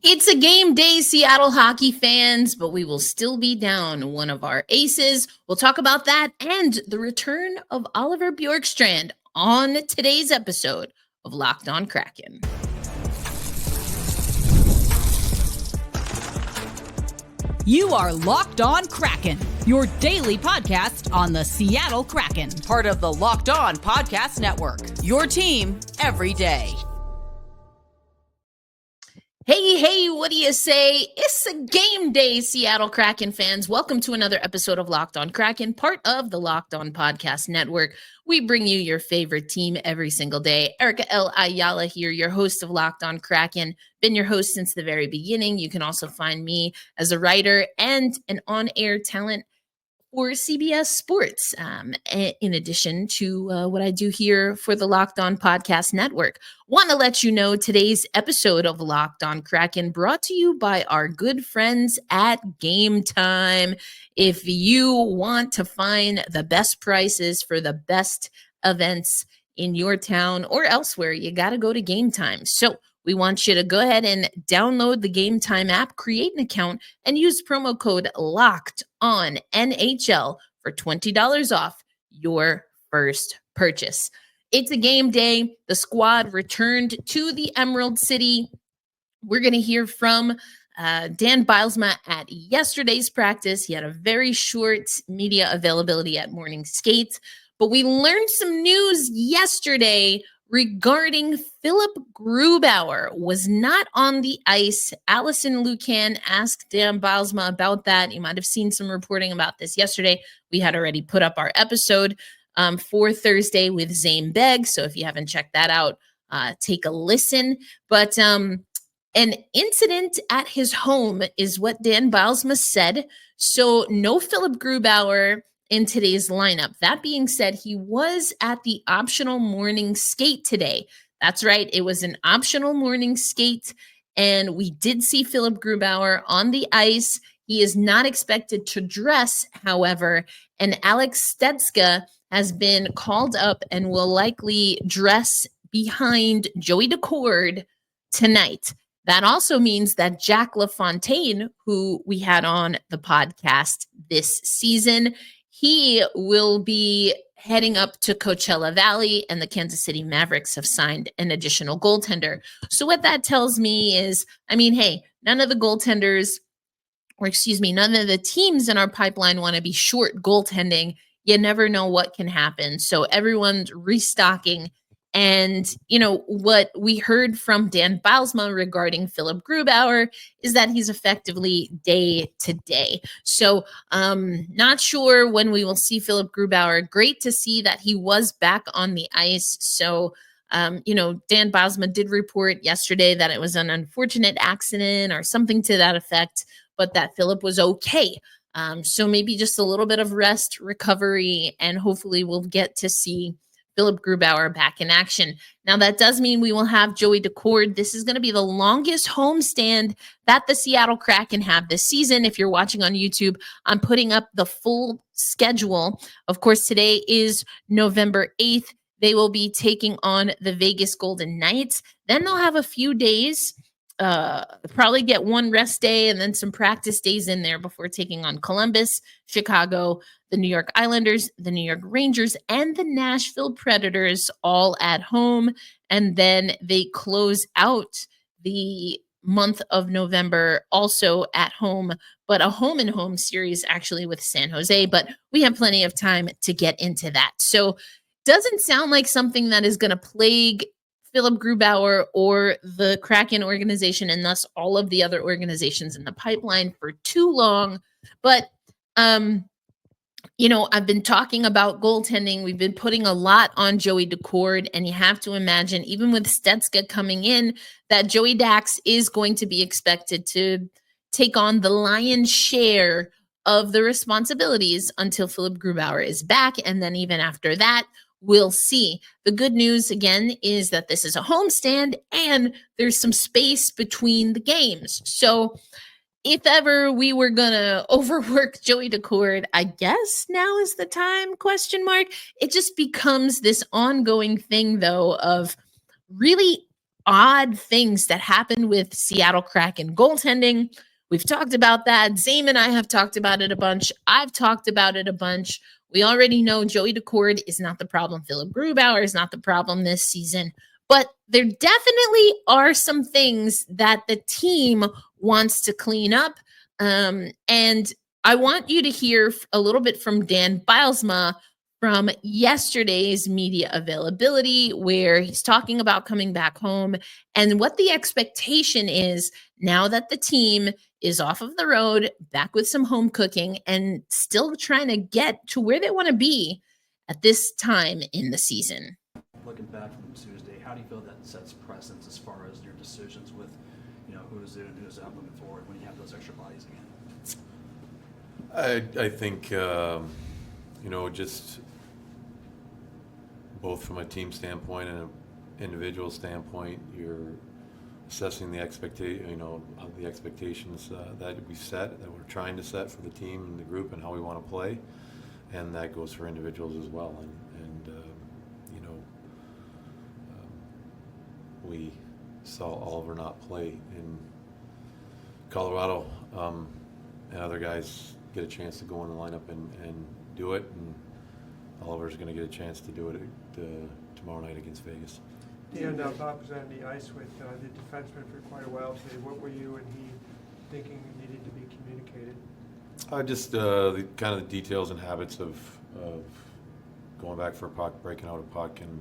It's a game day, Seattle hockey fans, but we will still be down one of our aces. We'll talk about that and the return of Oliver Bjorkstrand on today's episode of Locked On Kraken. You are Locked On Kraken, your daily podcast on the Seattle Kraken, part of the Locked On Podcast Network, your team every day. Hey, what do you say? It's a game day, Seattle Kraken fans. Welcome to another episode of Locked On Kraken, part of the Locked On Podcast Network. We bring you your favorite team every single day. Erica L. Ayala here, your host of Locked On Kraken. Been your host since the very beginning. You can also find me as a writer and an on-air talent for CBS Sports, in addition to what I do here for the Locked On Podcast Network. Want to let you know today's episode of Locked On Kraken brought to you by our good friends at Game Time. If you want to find the best prices for the best events in your town or elsewhere, you got to go to Game Time. So we want you to go ahead and download the Game Time app, create an account, and use promo code LOCKEDONNHL for $20 off your first purchase. It's a game day. The squad returned to the Emerald City. We're going to hear from Dan Bylsma at yesterday's practice. He had a very short media availability at morning skate, but we learned some news yesterday regarding Philipp Grubauer was not on the ice. Allison Lucan asked Dan Bylsma about that. You might have seen some reporting about this yesterday. We had already put up our episode for Thursday with Zane Begg. So if you haven't checked that out, take a listen. But an incident at his home is what Dan Bylsma said. So no Philipp Grubauer in today's lineup. That being said, he was at the optional morning skate today. That's right. It was an optional morning skate, and we did see Philipp Grubauer on the ice. He is not expected to dress, however, and Alex Stecka has been called up and will likely dress behind Joey Daccord tonight. That also means that Jack LaFontaine, who we had on the podcast this season, he will be heading up to Coachella Valley, and the Kansas City Mavericks have signed an additional goaltender. So what that tells me is, hey, none of the teams in our pipeline want to be short goaltending. You never know what can happen. So everyone's restocking. And, what we heard from Dan Bylsma regarding Philipp Grubauer is that he's effectively day to day. So not sure when we will see Philipp Grubauer. Great to see that he was back on the ice. So, Dan Bylsma did report yesterday that it was an unfortunate accident or something to that effect, but that Philipp was okay. So maybe just a little bit of rest, recovery, and hopefully we'll get to see Philipp Grubauer back in action. Now, that does mean we will have Joey Daccord. This is going to be the longest homestand that the Seattle Kraken have this season. If you're watching on YouTube, I'm putting up the full schedule. Of course, today is November 8th. They will be taking on the Vegas Golden Knights. Then they'll have a few days, probably get one rest day and then some practice days in there before taking on Columbus, Chicago, the New York Islanders, the New York Rangers, and the Nashville Predators all at home. And then they close out the month of November also at home, but a home-and-home series actually with San Jose. But we have plenty of time to get into that. So doesn't sound like something that is going to plague Philipp Grubauer or the Kraken organization, and thus all of the other organizations in the pipeline for too long. But I've been talking about goaltending. We've been putting a lot on Joey Daccord, and you have to imagine, even with Stecka coming in, that Joey Dax is going to be expected to take on the lion's share of the responsibilities until Philipp Grubauer is back. And then even after that, we'll see. The good news, again, is that this is a homestand and there's some space between the games. So if ever we were going to overwork Joey Daccord, I guess now is the time, ? It just becomes this ongoing thing, though, of really, odd things that happened with Seattle Kraken goaltending. We've talked about that. Zane and I have talked about it a bunch. I've talked about it a bunch. We already know Joey Daccord is not the problem. Philipp Grubauer is not the problem this season. But there definitely are some things that the team wants to clean up. And I want you to hear a little bit from Dan Bylsma from yesterday's media availability, where he's talking about coming back home and what the expectation is now that the team is off of the road, back with some home cooking, and still trying to get to where they want to be at this time in the season. Looking back from Tuesday, how do you feel that sets precedence as far as your decisions with, who's in and who's out moving forward when you have those extra bodies again? I think, just both from a team standpoint and an individual standpoint, you're assessing the expectations that we set, that we're trying to set for the team and the group and how we want to play, and that goes for individuals as well. And we saw Oliver not play in Colorado, and other guys get a chance to go in the lineup and do it, and Oliver's going to get a chance to do it tomorrow night against Vegas. Dan Bylsma was on the ice with the defenseman for quite a while today. What were you and he thinking needed to be communicated? Just the kind of the details and habits of going back for a puck, breaking out a puck, and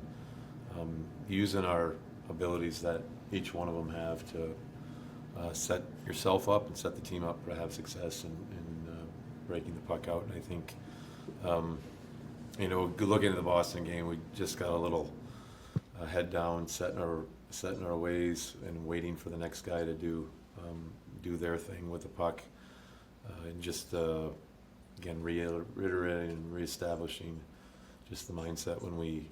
using our abilities that each one of them have to set yourself up and set the team up to have success in breaking the puck out. And I think, looking at the Boston game, we just got a little head down, setting our ways and waiting for the next guy to do their thing with the puck, and just again reiterating and reestablishing just the mindset when we,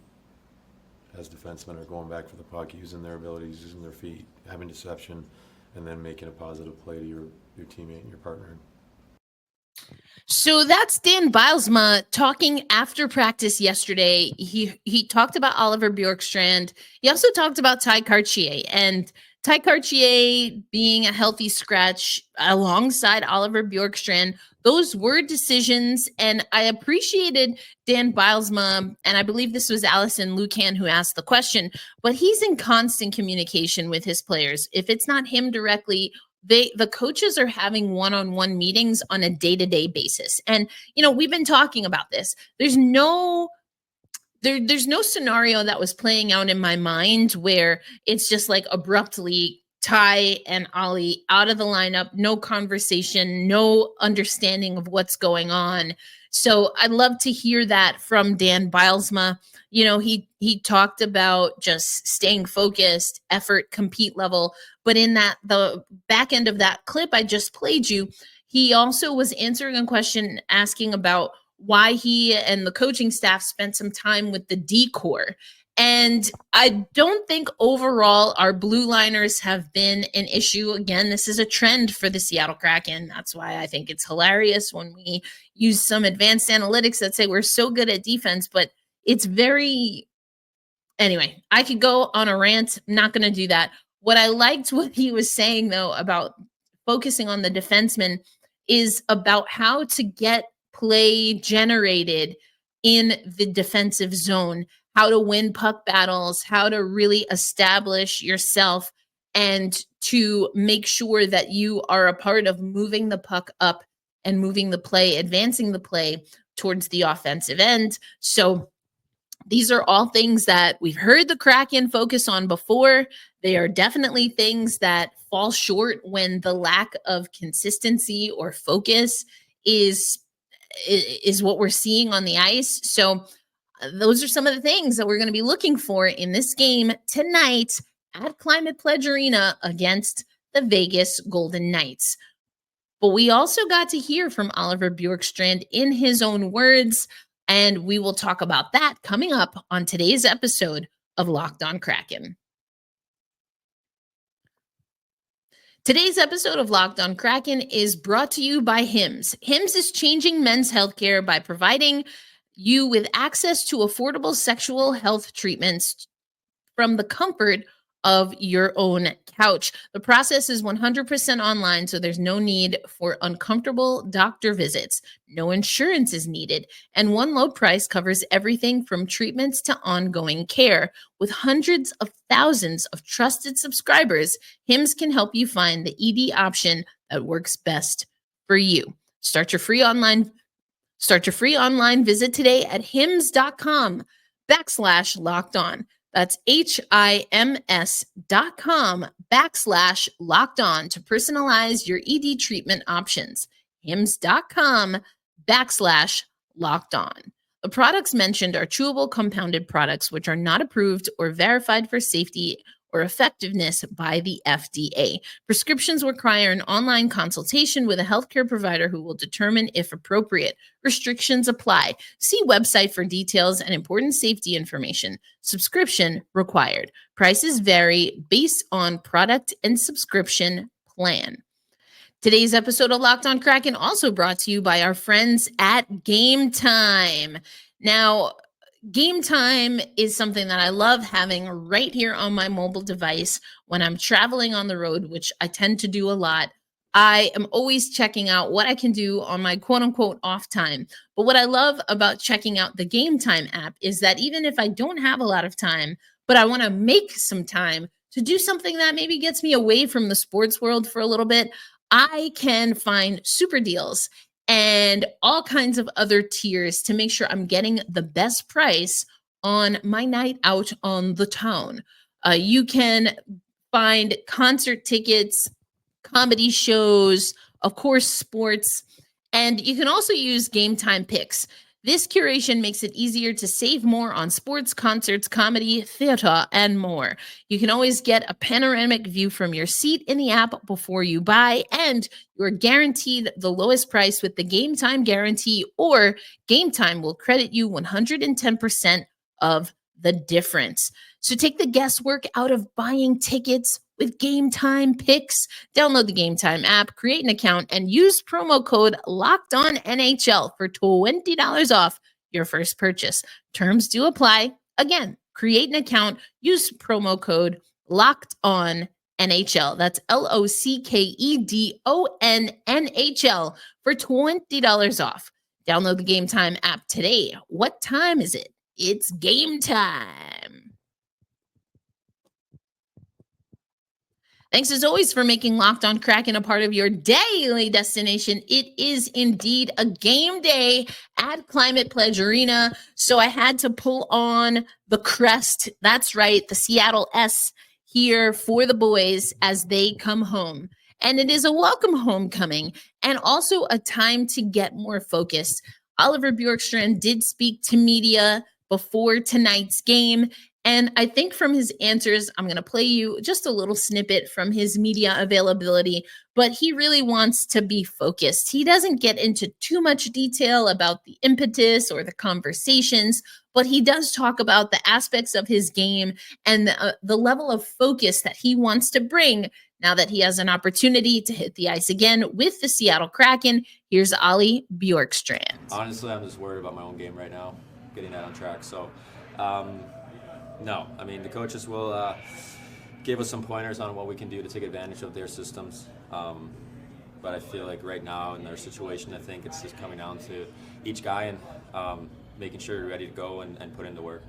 as defensemen, are going back for the puck, using their abilities, using their feet, having deception, and then making a positive play to your teammate and your partner. So that's Dan Bylsma talking after practice yesterday. He talked about Oliver Bjorkstrand. He also talked about Ty Cartier, and Ty Cartier being a healthy scratch alongside Oliver Bjorkstrand. Those were decisions, and I appreciated Dan Bylsma, and I believe this was Allison Lucan who asked the question, but he's in constant communication with his players. If it's not him directly, the coaches are having one-on-one meetings on a day-to-day basis. And, we've been talking about this. There's no scenario that was playing out in my mind where it's just like abruptly Ty and Ollie out of the lineup, no conversation, no understanding of what's going on. So I'd love to hear that from Dan Bylsma. He talked about just staying focused, effort, compete level. But in the back end of that clip I just played you, he also was answering a question asking about why he and the coaching staff spent some time with the D-Corps. And I don't think overall our blue liners have been an issue. Again, this is a trend for the Seattle Kraken. That's why I think it's hilarious when we use some advanced analytics that say we're so good at defense, but it's anyway, I could go on a rant. I'm not going to do that. What I liked what he was saying, though, about focusing on the defenseman is about how to get play generated in the defensive zone, how to win puck battles, how to really establish yourself, and to make sure that you are a part of moving the puck up and moving the play, advancing the play towards the offensive end. So these are all things that we've heard the Kraken focus on before. They are definitely things that fall short when the lack of consistency or focus is what we're seeing on the ice. So those are some of the things that we're going to be looking for in this game tonight at Climate Pledge Arena against the Vegas Golden Knights. But we also got to hear from Oliver Bjorkstrand in his own words, and we will talk about that coming up on today's episode of Locked On Kraken. Today's episode of Locked On Kraken is brought to you by Hims. Hims is changing men's healthcare by providing you with access to affordable sexual health treatments from the comfort of your own couch. The process is 100% online, so there's no need for uncomfortable doctor visits. No insurance is needed, and one low price covers everything from treatments to ongoing care. With hundreds of thousands of trusted subscribers, Hims can help you find the ED option that works best for you. Start your free online visit today at hims.com/locked on. That's HIMS.com/locked on to personalize your ED treatment options. HIMS.com/locked on. The products mentioned are chewable compounded products which are not approved or verified for safety or effectiveness by the FDA. Prescriptions require an online consultation with a healthcare provider who will determine if appropriate. Restrictions apply. See website for details and important safety information. Subscription required. Prices vary based on product and subscription plan. Today's episode of Locked On Kraken also brought to you by our friends at Game Time. Now, Game Time is something that I love having right here on my mobile device when I'm traveling on the road, which I tend to do a lot. I am always checking out what I can do on my quote unquote off time. But what I love about checking out the Game Time app is that even if I don't have a lot of time, but I want to make some time to do something that maybe gets me away from the sports world for a little bit, I can find super deals and all kinds of other tiers to make sure I'm getting the best price on my night out on the town. You can find concert tickets, comedy shows, of course, sports, and you can also use Game Time Picks. This curation makes it easier to save more on sports, concerts, comedy, theater, and more. You can always get a panoramic view from your seat in the app before you buy, and you're guaranteed the lowest price with the Game Time guarantee, or Game Time will credit you 110% of the difference. So take the guesswork out of buying tickets with Game Time Picks. Download the Game Time app, create an account, and use promo code LOCKEDONNHL for $20 off your first purchase. Terms do apply. Again, create an account, use promo code LOCKEDONNHL. That's LOCKEDONNHL for $20 off. Download the Game Time app today. What time is it? It's game time. Thanks as always for making Locked On Kraken a part of your daily destination. It is indeed a game day at Climate Pledge Arena, so I had to pull on the crest. That's right, the Seattle S here for the boys as they come home. And it is a welcome homecoming and also a time to get more focused. Oliver Bjorkstrand did speak to media before tonight's game. And I think from his answers, I'm going to play you just a little snippet from his media availability, but he really wants to be focused. He doesn't get into too much detail about the impetus or the conversations, but he does talk about the aspects of his game and the level of focus that he wants to bring now that he has an opportunity to hit the ice again with the Seattle Kraken. Here's Ollie Bjorkstrand. Honestly, I'm just worried about my own game right now, getting that on track. So, no, I mean, the coaches will give us some pointers on what we can do to take advantage of their systems. But I feel like right now in their situation, I think it's just coming down to each guy and making sure you're ready to go and put in the work.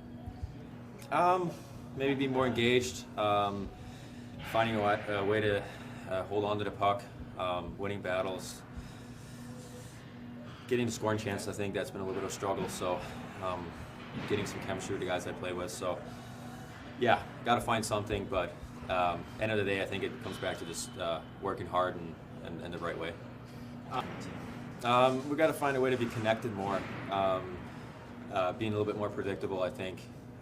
Maybe be more engaged, finding a way to hold on to the puck, winning battles, getting the scoring chance. I think that's been a little bit of a struggle. So getting some chemistry with the guys I play with. So yeah, got to find something. But end of the day, I think it comes back to just working hard and the right way. We got to find a way to be connected more, being a little bit more predictable. I think,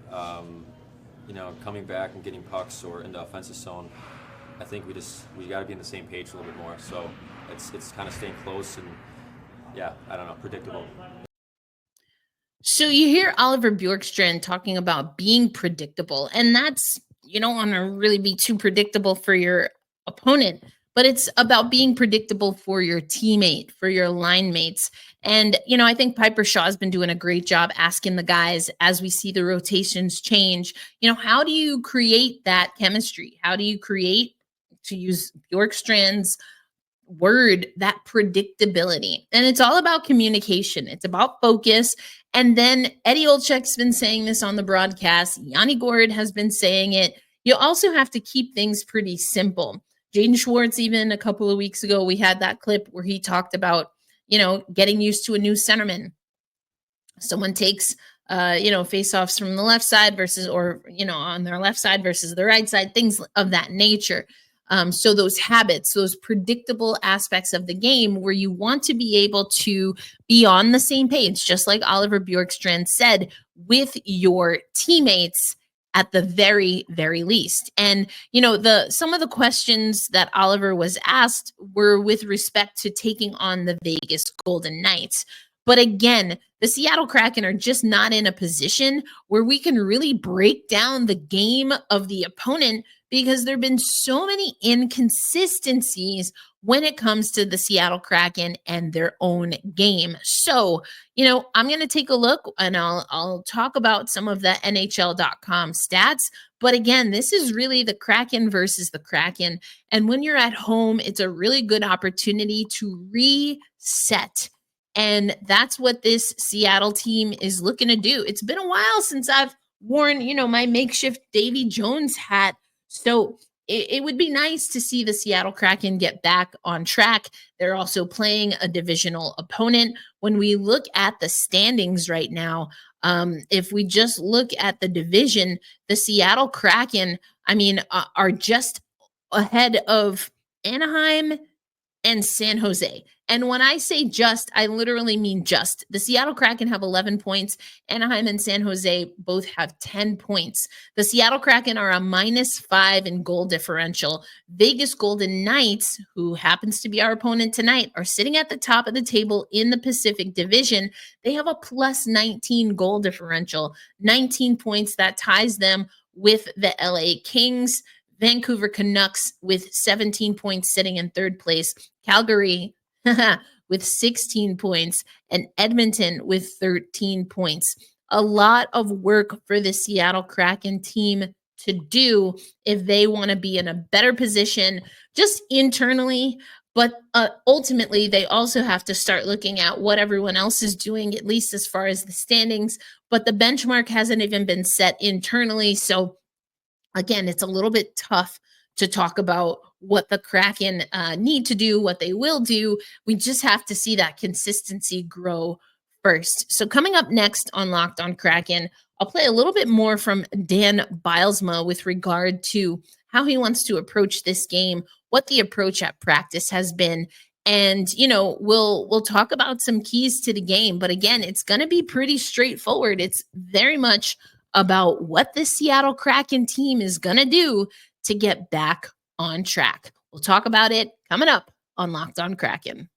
coming back and getting pucks or in the offensive zone. I think we got to be on the same page a little bit more. So it's kind of staying close and I don't know, predictable. So you hear Oliver Bjorkstrand talking about being predictable, and that's, you don't want to really be too predictable for your opponent, but it's about being predictable for your teammate, for your line mates. And, I think Piper Shaw has been doing a great job asking the guys as we see the rotations change, how do you create that chemistry? How do you create, to use Bjorkstrand's word, that predictability? And it's all about communication. It's about focus. And then Eddie Olczyk's been saying this on the broadcast. Yanni Gourde has been saying it. You also have to keep things pretty simple. Jaden Schwartz, even a couple of weeks ago, we had that clip where he talked about, getting used to a new centerman. Someone takes, face-offs from the left side versus, or, on their left side versus the right side, things of that nature. So those habits, those predictable aspects of the game where you want to be able to be on the same page, just like Oliver Bjorkstrand said, with your teammates at the very, very least. And, some of the questions that Oliver was asked were with respect to taking on the Vegas Golden Knights. But again, the Seattle Kraken are just not in a position where we can really break down the game of the opponent, because there have been so many inconsistencies when it comes to the Seattle Kraken and their own game. So, I'm going to take a look and I'll talk about some of the NHL.com stats. But again, this is really the Kraken versus the Kraken. And when you're at home, it's a really good opportunity to reset. And that's what this Seattle team is looking to do. It's been a while since I've worn, my makeshift Davy Jones hat. So it would be nice to see the Seattle Kraken get back on track. They're also playing a divisional opponent. When we look at the standings right now, if we just look at the division, the Seattle Kraken, are just ahead of Anaheim and San Jose. And when I say just, I literally mean just. The Seattle Kraken have 11 points. Anaheim and San Jose both have 10 points. The Seattle Kraken are a -5 in goal differential. Vegas Golden Knights, who happens to be our opponent tonight, are sitting at the top of the table in the Pacific Division. They have a +19 goal differential, 19 points. That ties them with the LA Kings. Vancouver Canucks with 17 points sitting in third place. Calgary with 16 points, and Edmonton with 13 points. A lot of work for the Seattle Kraken team to do if they want to be in a better position just internally. But ultimately, they also have to start looking at what everyone else is doing, at least as far as the standings. But the benchmark hasn't even been set internally. So again, it's a little bit tough to talk about what the Kraken need to do, what they will do. We just have to see that consistency grow first. So coming up next on Locked On Kraken, I'll play a little bit more from Dan Bylsma with regard to how he wants to approach this game, what the approach at practice has been. And, we'll talk about some keys to the game. But again, it's going to be pretty straightforward. It's very much about what the Seattle Kraken team is going to do to get back on track. We'll talk about it coming up on Locked On Kraken.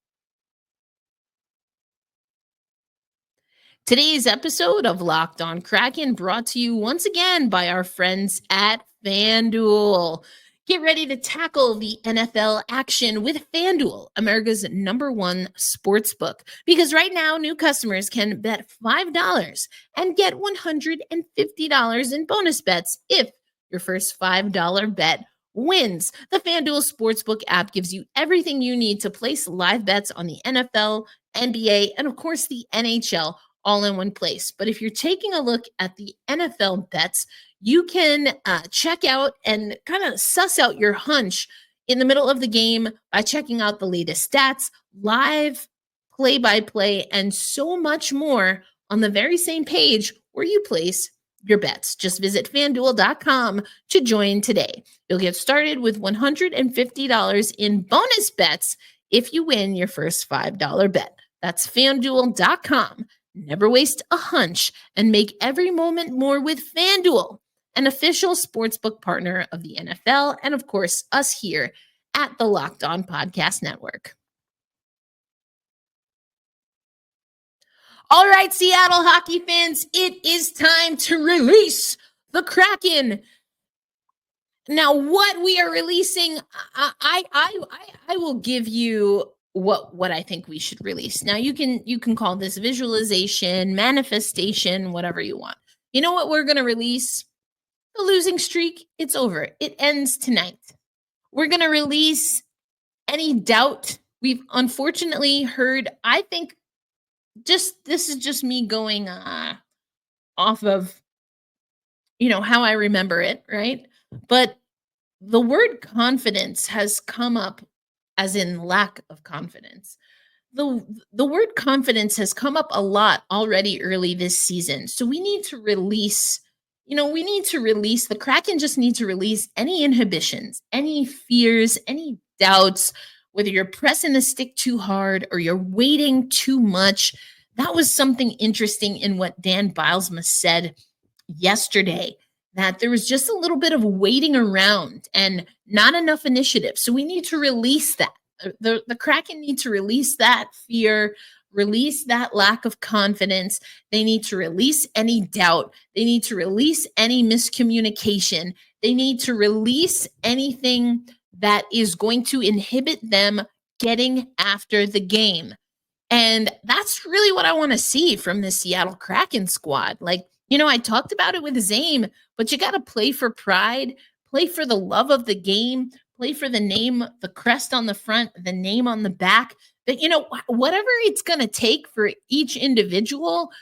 Today's episode of Locked On Kraken brought to you once again by our friends at FanDuel. Get ready to tackle the NFL action with FanDuel, America's #1 sportsbook. Because right now, new customers can bet $5 and get $150 in bonus bets if your first $5 bet wins. The FanDuel Sportsbook app gives you everything you need to place live bets on the NFL, NBA, and of course the NHL all in one place. But if you're taking a look at the NFL bets, you can check out and kind of suss out your hunch in the middle of the game by checking out the latest stats, live play-by-play, and so much more on the very same page where you place your bets. Just visit FanDuel.com to join today. You'll get started with $150 in bonus bets if you win your first $5 bet. That's FanDuel.com. Never waste a hunch and make every moment more with FanDuel, an official sportsbook partner of the NFL and, of course, us here at the Locked On Podcast Network. All right, Seattle hockey fans, it is time to release the Kraken. Now, what we are releasing, I will give you what I think we should release. Now, you can call this visualization, manifestation, whatever you want. You know what we're going to release? The losing streak. It's over. It ends tonight. We're going to release any doubt. We've unfortunately heard, I think, this is just me going off of how I remember it, right? But the word confidence has come up as in lack of confidence. The word confidence has come up a lot already early this season. So we need to release, the Kraken just need to release any inhibitions, any fears, any doubts, whether you're pressing the stick too hard or you're waiting too much. That was something interesting in what Dan Bylsma said yesterday, that there was just a little bit of waiting around and not enough initiative. So we need to release that. The Kraken need to release that fear, release that lack of confidence. They need to release any doubt. They need to release any miscommunication. They need to release anything that is going to inhibit them getting after the game. And that's really what I want to see from the Seattle Kraken squad. I talked about it with Zame, but you got to play for pride, play for the love of the game, play for the name, the crest on the front, the name on the back. But, whatever it's going to take for each individual,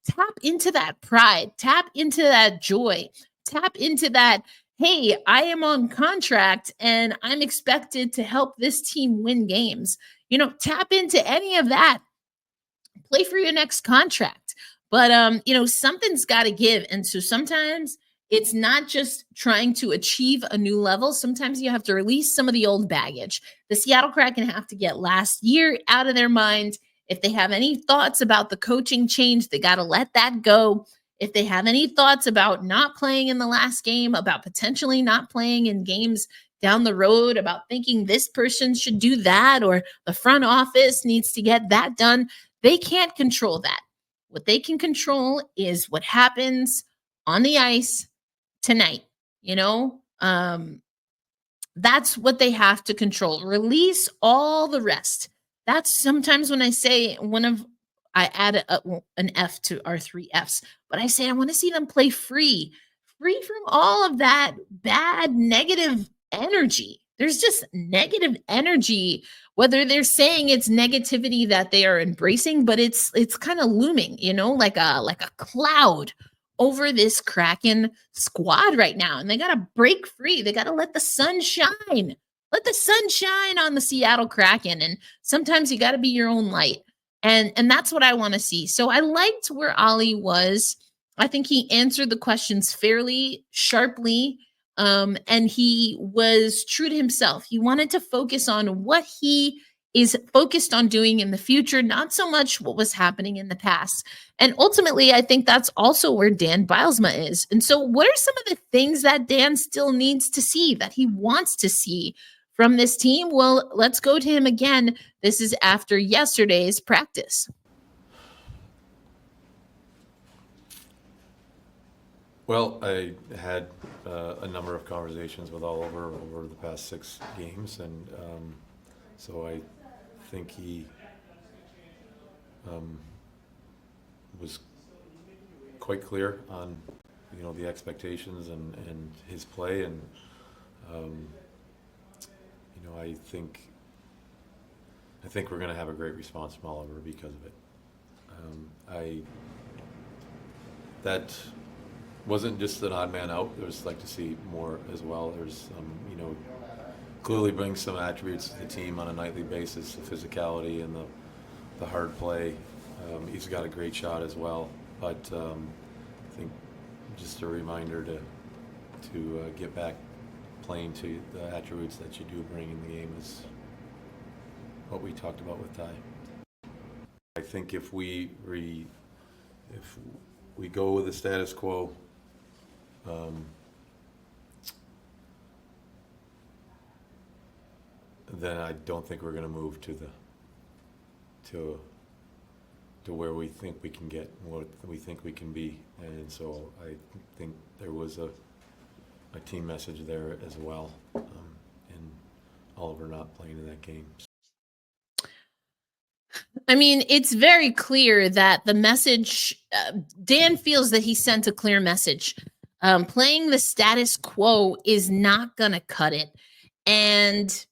tap into that pride, tap into that joy, tap into that, hey, I am on contract and I'm expected to help this team win games. Tap into any of that. Play for your next contract. But, something's got to give. And so sometimes it's not just trying to achieve a new level. Sometimes you have to release some of the old baggage. The Seattle Kraken have to get last year out of their mind. If they have any thoughts about the coaching change, they got to let that go. If they have any thoughts about not playing in the last game, about potentially not playing in games down the road, about thinking this person should do that or the front office needs to get that done, they can't control that. What they can control is what happens on the ice tonight. That's what they have to control. Release all the rest. That's sometimes when I say I add an F to our 3 Fs, but I say I want to see them play free from all of that bad, negative energy. There's just negative energy, whether they're saying it's negativity that they are embracing, but it's kind of looming, like a cloud over this Kraken squad right now. And they got to break free. They got to let the sun shine. Let the sun shine on the Seattle Kraken. And sometimes you got to be your own light. And that's what I want to see. So I liked where Ollie was. I think he answered the questions fairly sharply. And he was true to himself. He wanted to focus on what he is focused on doing in the future, not so much what was happening in the past. And ultimately, I think that's also where Dan Bylsma is. And so what are some of the things that Dan still needs to see, that he wants to see from this team? Well, let's go to him again. This is after yesterday's practice. Well, I had a number of conversations with Oliver over the past 6 games, and so I think he was quite clear on the expectations and his play, and I think we're going to have a great response from Oliver because of it. That wasn't just an odd man out. I just like to see more as well. There's clearly brings some attributes to the team on a nightly basis, the physicality and the hard play. He's got a great shot as well, but I think just a reminder to get back playing to the attributes that you do bring in the game is what we talked about with Ty. I think if we go with the status quo, then I don't think we're going to move to where we think we can get, what we think we can be. And so I think there was a team message there as well, and Oliver not playing in that game. I mean, it's very clear that the message, Dan feels that he sent a clear message. Playing the status quo is not going to cut it. And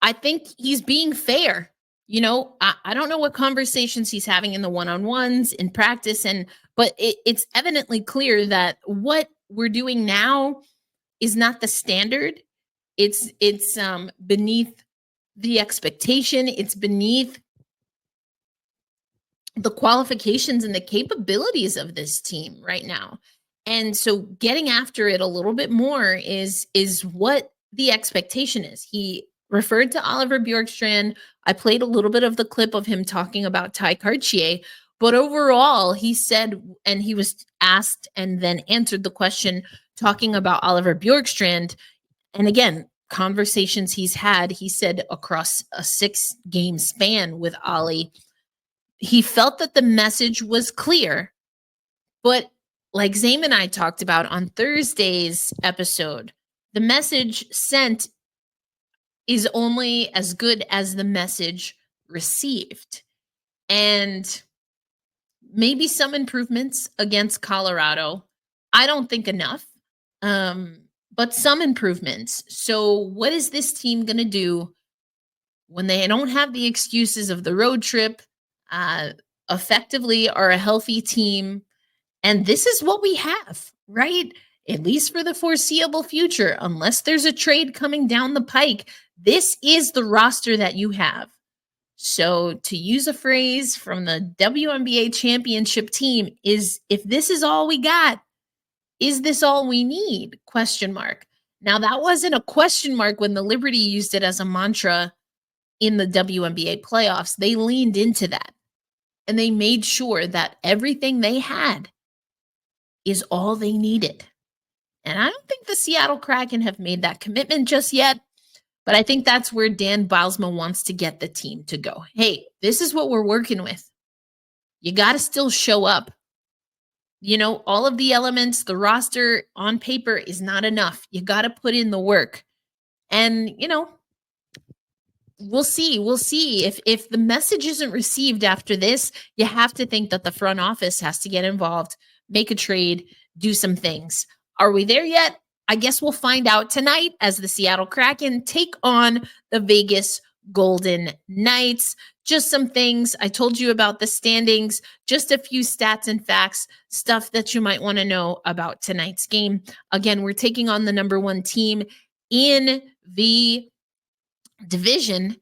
I think he's being fair. You know, I don't know what conversations he's having in the one-on-ones, in practice, but it's evidently clear that what we're doing now is not the standard. It's beneath the expectation. It's beneath the qualifications and the capabilities of this team right now. And so getting after it a little bit more is what the expectation is. He referred to Oliver Bjorkstrand. I played a little bit of the clip of him talking about Ty Cartier, but overall he said, and he was asked and then answered the question talking about Oliver Bjorkstrand. And again, conversations he's had, he said across a 6-game span with Ollie, he felt that the message was clear, but like Zame and I talked about on Thursday's episode, the message sent is only as good as the message received. And maybe some improvements against Colorado. I don't think enough, but some improvements. So what is this team going to do when they don't have the excuses of the road trip, effectively are a healthy team? And this is what we have, right? At least for the foreseeable future, unless there's a trade coming down the pike, this is the roster that you have. So to use a phrase from the WNBA championship team is, if this is all we got, is this all we need? Question mark. Now that wasn't a question mark when the Liberty used it as a mantra in the WNBA playoffs. They leaned into that and they made sure that everything they had is all they needed. And I don't think the Seattle Kraken have made that commitment just yet, but I think that's where Dan Bylsma wants to get the team to go. Hey, this is what we're working with. You got to still show up. You know, all of the elements, the roster on paper is not enough. You got to put in the work. And, you know, we'll see. We'll see. If the message isn't received after this, you have to think that the front office has to get involved, make a trade, do some things. Are we there yet? I guess we'll find out tonight as the Seattle Kraken take on the Vegas Golden Knights. Just some things. I told you about the standings, just a few stats and facts, stuff that you might want to know about tonight's game. Again, we're taking on the number 1 team in the division.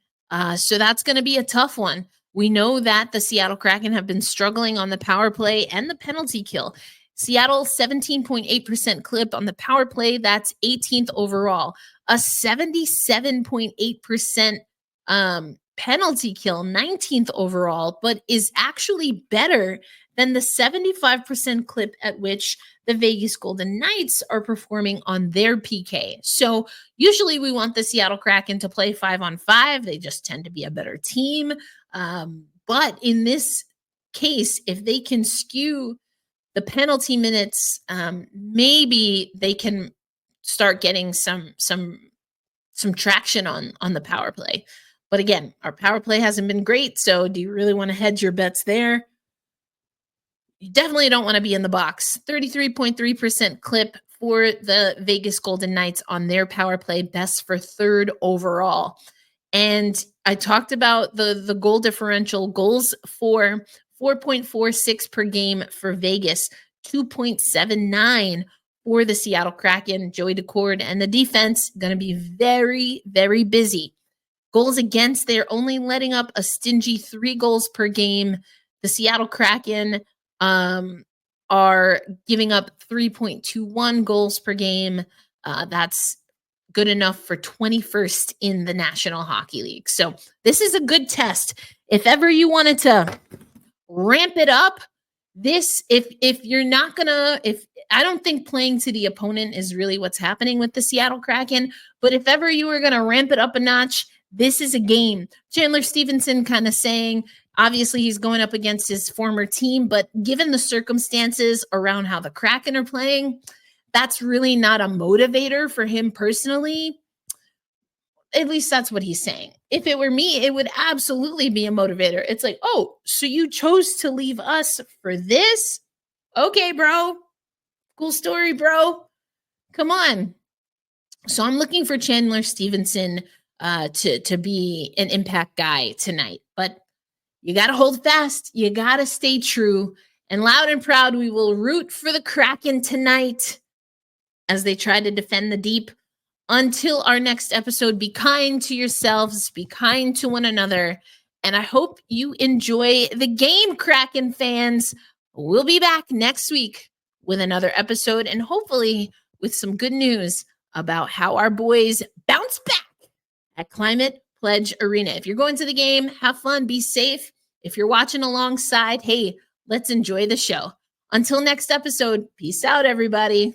So that's going to be a tough one. We know that the Seattle Kraken have been struggling on the power play and the penalty kill. Seattle, 17.8% clip on the power play. That's 18th overall. A 77.8% penalty kill, 19th overall, but is actually better than the 75% clip at which the Vegas Golden Knights are performing on their PK. So usually we want the Seattle Kraken to play 5-on-5. They just tend to be a better team. But in this case, if they can skew the penalty minutes, maybe they can start getting some traction on the power play. But again, our power play hasn't been great. So do you really want to hedge your bets there? You definitely don't want to be in the box. 33.3% clip for the Vegas Golden Knights on their power play, best for 3rd overall. And I talked about the goal differential, goals for 4.46 per game for Vegas, 2.79 for the Seattle Kraken, Joey Decord, and the defense going to be very, very busy. Goals against, they're only letting up a stingy 3 goals per game. The Seattle Kraken are giving up 3.21 goals per game. That's good enough for 21st in the National Hockey League. So this is a good test. If ever you wanted to ramp it up, if you're not gonna, I don't think playing to the opponent is really what's happening with the Seattle Kraken, but if ever you were gonna ramp it up a notch, this is a game. Chandler Stevenson kind of saying, obviously he's going up against his former team, but given the circumstances around how the Kraken are playing, that's really not a motivator for him personally. At least that's what he's saying. If it were me, it would absolutely be a motivator. It's like, oh, so you chose to leave us for this? Okay, bro. Cool story, bro. Come on. So I'm looking for Chandler Stevenson to be an impact guy tonight. But you got to hold fast. You got to stay true. And loud and proud, we will root for the Kraken tonight as they try to defend the deep. Until our next episode, be kind to yourselves, be kind to one another, and I hope you enjoy the game, Kraken fans. We'll be back next week with another episode and hopefully with some good news about how our boys bounce back at Climate Pledge Arena. If you're going to the game, have fun, be safe. If you're watching alongside, hey, let's enjoy the show. Until next episode, peace out, everybody.